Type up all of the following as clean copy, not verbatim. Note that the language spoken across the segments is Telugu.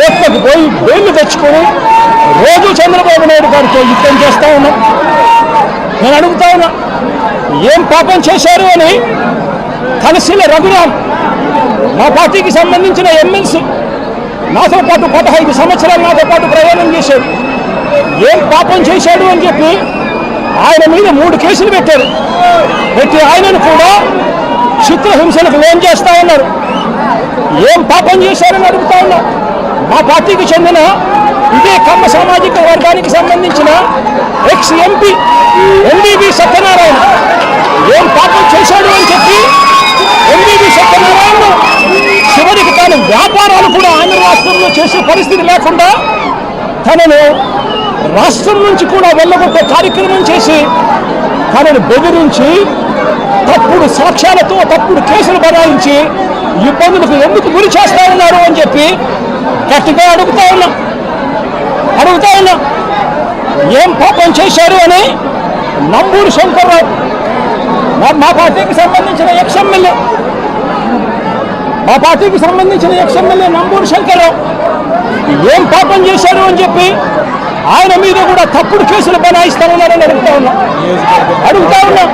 కోర్టులకు పోయి బెయిల్ తెచ్చుకొని రోజు చంద్రబాబు నాయుడు గారితో యుద్ధం చేస్తా ఉన్నాం. నేను అడుగుతా ఉన్నా, ఏం పాపం చేశారు అని తలసిల రఘురాం మా పార్టీకి సంబంధించిన ఎమ్మెల్సీ నాతో పాటు 15 సంవత్సరాలు నాతో పాటు ప్రయాణం చేశాడు. ఏం పాపం చేశాడు అని చెప్పి ఆయన మీద 3 కేసులు పెట్టారు. పెట్టి ఆయనను కూడా చిత్రహింసలకు లోన్ చేస్తా ఉన్నారు. ఏం పాపం చేశారని అడుగుతా ఉన్నా. మా పార్టీకి చెందిన ఇదే కమ్మ సామాజిక వర్గానికి సంబంధించిన ఎక్స్ ఎంపీ ఎంబీబీ సత్యనారాయణ ఏం పాపం చేశాడు అని చెప్పి ఎంబీబీ సత్యనారాయణ చివరికి తాను వ్యాపారాలు కూడా ఆంధ్ర రాష్ట్రంలో చేసే పరిస్థితి లేకుండా తనను రాష్ట్రం నుంచి కూడా వెళ్ళగొట్టే కార్యక్రమం చేసి తనను బెదిరించి తప్పుడు సాక్ష్యాలతో తప్పుడు కేసులు బనాయించి ఇబ్బందులకు ఎందుకు గురి చేస్తా ఉన్నారు అని చెప్పి గట్టిగా అడుగుతా ఉన్నా. ఏం పాపం చేశారు అని నంబూరు శంకర్రావు మా పార్టీకి సంబంధించిన ఎక్స్ఎమ్మెల్యే నంబూరు శంకర్రావు ఏం పాపం చేశారు అని చెప్పి ఆయన మీద కూడా తప్పుడు కేసులు బనాయిస్తా ఉన్నారని అడుగుతా ఉన్నా.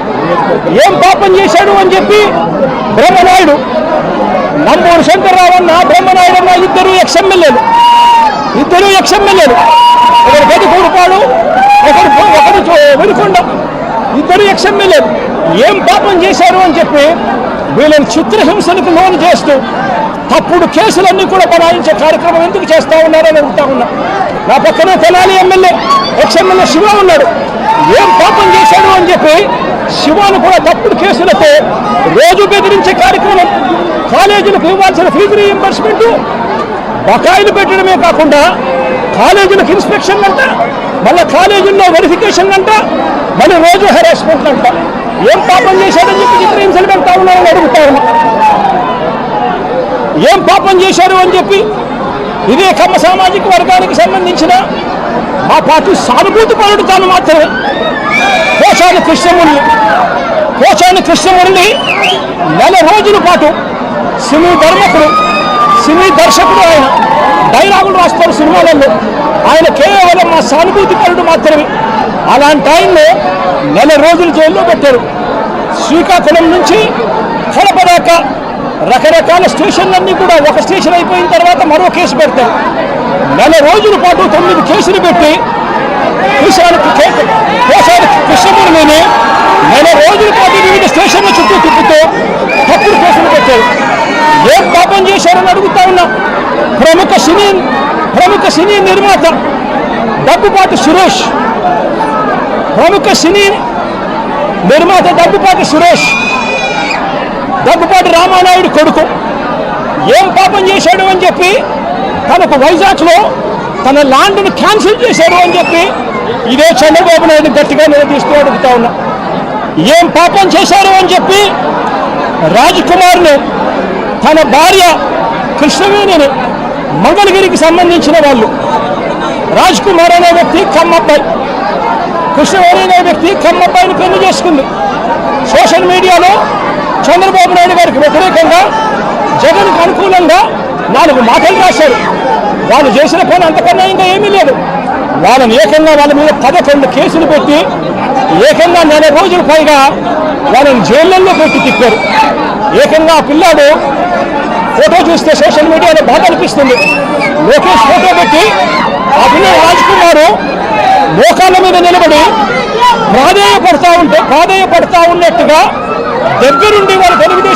ఏం పాపం చేశాడు అని చెప్పి బ్రహ్మనాయుడు నంబూరు శంకర్రావు అన్న బ్రహ్మనాయుడు అన్న ఇద్దరు ఎక్స్ఎమ్మెల్యేలు ఒకరు గదికూరుపాడు ఒకరు వెనుకొండ ఇద్దరు ఎక్స్ఎమ్మెల్యేలు ఏం పాపం చేశారు అని చెప్పి వీళ్ళని చిత్రహింసలకు లోను చేస్తూ తప్పుడు కేసులన్నీ కూడా బనాయించే కార్యక్రమం ఎందుకు చేస్తా ఉన్నారని అడుగుతా ఉన్నా. నా పక్కనే తెనాలి ఎక్స్ఎమ్మెల్యే శివ ఉన్నాడు. ఏం పాపం చేశాడు అని చెప్పి శివాను కూడా తప్పుడు కేసులతో రోజు బెదిరించే కార్యక్రమం, కాలేజీలకు ఇవ్వాల్సిన ఫీజు రీయింబర్స్మెంట్ బకాయిలు పెట్టడమే కాకుండా కాలేజీలకు ఇన్స్పెక్షన్ అంట, మళ్ళీ కాలేజీల్లో వెరిఫికేషన్ అంట, మళ్ళీ రోజు హెరాస్మెంట్ అంట. ఏం పాపం చేశాడని చెప్పి చిత్రహింసలు పెడతా ఉన్నారని అడుగుతా ఉన్నా. ఏం పాపం చేశారు అని చెప్పి ఇదే కమ్మ సామాజిక వర్గానికి సంబంధించిన మా పార్టీ సానుభూతి పరుడు తాను మాత్రమే పోచాని కృష్ణమురళి 4 రోజుల పాటు సినీ దర్శకుడు ఆయన డైలాగులు రాస్తారు సినిమాలలో. ఆయన కేవలం మా సానుభూతి పరుడు మాత్రమే. అలాంటి ఆయన్ని 4 రోజులు జైల్లో పెట్టారు. శ్రీకాకుళం నుంచి కడప దాకా రకరకాల స్టేషన్లన్నీ కూడా ఒక స్టేషన్ అయిపోయిన తర్వాత మరో కేసు పెడతారు. 4 రోజుల పాటు 9 కేసులు పెట్టి పోసాని కృష్ణమురళిని 4 రోజుల పాటు వివిధ స్టేషన్ల చుట్టూ తిప్పుతూ తప్పుడు కేసులు పెట్టారు. ఏం పాపం చేశారని అడుగుతా ఉన్నా. ప్రముఖ సినీ నిర్మాత దగ్గుపాటి సురేష్ దగ్గుపాటి రామానాయుడు కొడుకు ఏం పాపం చేశాడు అని చెప్పి తనకు వైజాగ్లో తన ల్యాండ్ను క్యాన్సిల్ చేశాడు అని చెప్పి ఇదే చంద్రబాబు నాయుడు గట్టిగా నిలదీస్తూ అడుగుతా ఉన్నా. ఏం పాపం చేశారు అని చెప్పి రాజ్కుమార్ని తన భార్య కృష్ణవేణిని మంగళగిరికి సంబంధించిన వాళ్ళు రాజ్కుమార్ అనే వ్యక్తి కమ్మబ్బాయి, కృష్ణవేణి అనే వ్యక్తి కమ్మబ్బాయిని పెళ్లి చేసుకుంది. సోషల్ మీడియాలో చంద్రబాబు నాయుడు గారికి వ్యతిరేకంగా జగన్కు అనుకూలంగా 4 మాటలు రాశారు. వాళ్ళు చేసిన పని అంతకన్నా ఇంకా ఏమీ లేదు. వాళ్ళని వాళ్ళ మీద 11 కేసులు పెట్టి 4 రోజుల పైగా వాళ్ళని జైళ్ళల్లో పెట్టి తిప్పారు. ఆ పిల్లాడు ఫోటో చూస్తే సోషల్ మీడియాలో బాగా అనిపిస్తుంది. లోకేష్ ఫోటో పెట్టి ఆ పిల్లలు రాజ్కుమారు మోకాళ్ళ మీద నిలబడి ప్రాధేయపడతా ఉన్నట్టుగా దగ్గరుండి వాళ్ళు తెలుగుదేశం